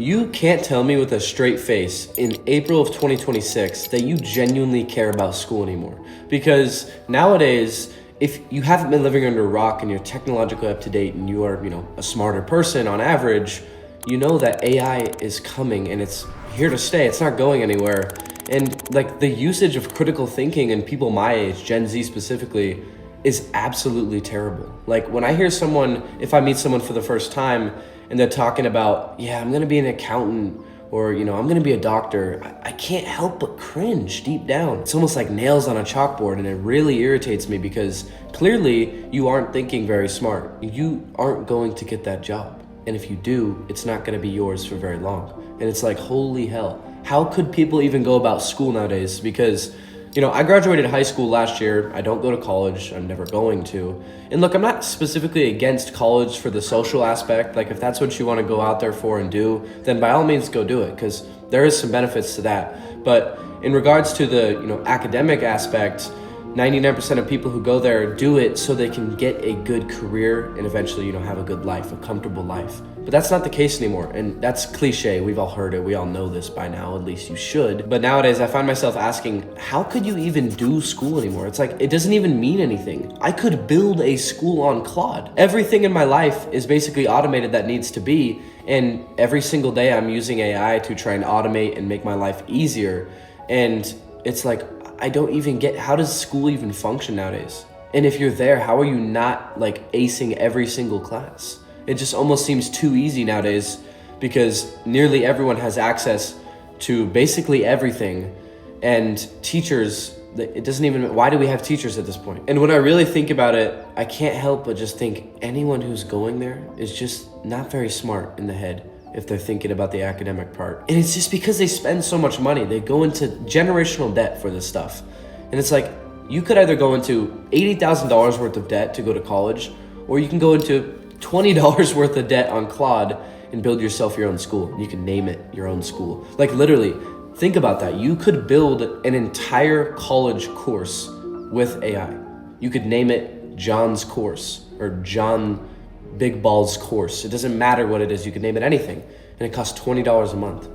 You can't tell me with a straight face in April of 2026 that you genuinely care about school anymore. Because nowadays, if you haven't been living under a rock and you're technologically up to date and you are, a smarter person on average, you know that AI is coming and it's here to stay. It's not going anywhere. And like the usage of critical thinking in people my age, Gen Z specifically, is absolutely terrible. Like when I hear someone, if I meet someone for the first time and they're talking about, yeah, I'm gonna be an accountant or, I'm gonna be a doctor, I can't help but cringe deep down. It's almost like nails on a chalkboard, and it really irritates me because clearly you aren't thinking very smart. You aren't going to get that job. And if you do, it's not gonna be yours for very long. And it's like, holy hell. How could people even go about school nowadays? Because I graduated high school last year. I don't go to college. I'm never going to. And look, I'm not specifically against college for the social aspect. Like if that's what you want to go out there for and do, then by all means go do it, because there is some benefits to that. But in regards to the academic aspect, 99% of people who go there do it so they can get a good career and eventually, have a good life, a comfortable life. But that's not the case anymore. And that's cliche. We've all heard it. We all know this by now. At least you should. But nowadays I find myself asking, how could you even do school anymore? It's like, it doesn't even mean anything. I could build a school on Claude. Everything in my life is basically automated that needs to be. And every single day I'm using AI to try and automate and make my life easier. And it's like, I don't even get, how does school even function nowadays? And if you're there, how are you not like acing every single class? It just almost seems too easy nowadays because nearly everyone has access to basically everything. And teachers, it doesn't even, why do we have teachers at this point? And when I really think about it, I can't help but just think anyone who's going there is just not very smart in the head if they're thinking about the academic part. And it's just because they spend so much money. They go into generational debt for this stuff. And it's like, you could either go into $80,000 worth of debt to go to college, or you can go into $20 worth of debt on Claude and build yourself your own school. You can name it your own school. Like literally, think about that. You could build an entire college course with AI. You could name it John's course or John Big Ball's course. It doesn't matter what it is. You could name it anything. And it costs $20 a month.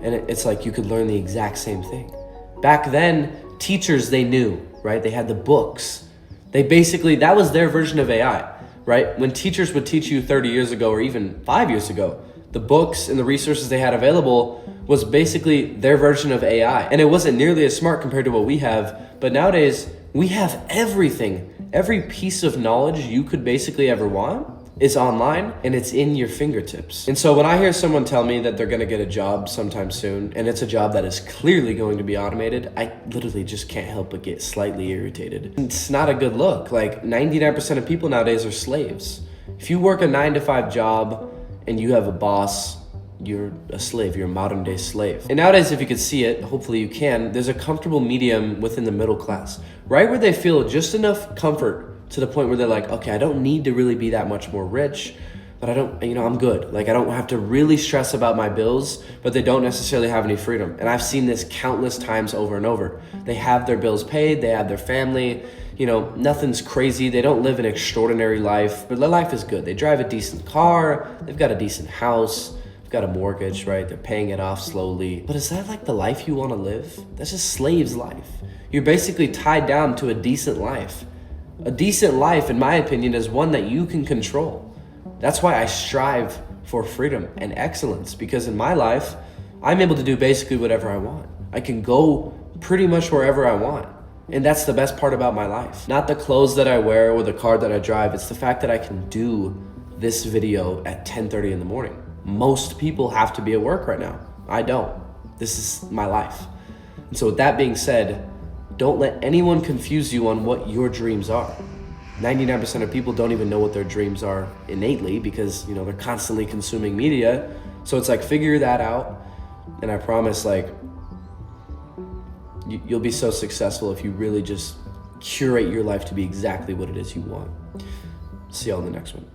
And it's like you could learn the exact same thing. Back then, teachers, they knew, right? They had the books. They basically, that was their version of AI, right? When teachers would teach you 30 years ago or even 5 years ago, the books and the resources they had available was basically their version of AI. And it wasn't nearly as smart compared to what we have. But nowadays, we have everything. Every piece of knowledge you could basically ever want is online and it's in your fingertips. And so when I hear someone tell me that they're gonna get a job sometime soon and it's a job that is clearly going to be automated, I literally just can't help but get slightly irritated. It's not a good look. Like 99% of people nowadays are slaves. If you work a 9-to-5 job and you have a boss, you're a slave, you're a modern day slave. And nowadays, if you could see it, hopefully you can, there's a comfortable medium within the middle class, right where they feel just enough comfort to the point where they're like, okay, I don't need to really be that much more rich, but I don't, I'm good. Like I don't have to really stress about my bills, but they don't necessarily have any freedom. And I've seen this countless times over and over. They have their bills paid, they have their family, nothing's crazy. They don't live an extraordinary life, but their life is good. They drive a decent car, they've got a decent house, they've got a mortgage, right? They're paying it off slowly. But is that like the life you want to live? That's just slave's life. You're basically tied down to a decent life. A decent life, in my opinion, is one that you can control. That's why I strive for freedom and excellence, because in my life, I'm able to do basically whatever I want. I can go pretty much wherever I want. And that's the best part about my life. Not the clothes that I wear or the car that I drive. It's the fact that I can do this video at 10:30 in the morning. Most people have to be at work right now. I don't. This is my life. And so with that being said, don't let anyone confuse you on what your dreams are. 99% of people don't even know what their dreams are innately because, they're constantly consuming media. So it's like, figure that out. And I promise, you'll be so successful if you really just curate your life to be exactly what it is you want. See y'all in the next one.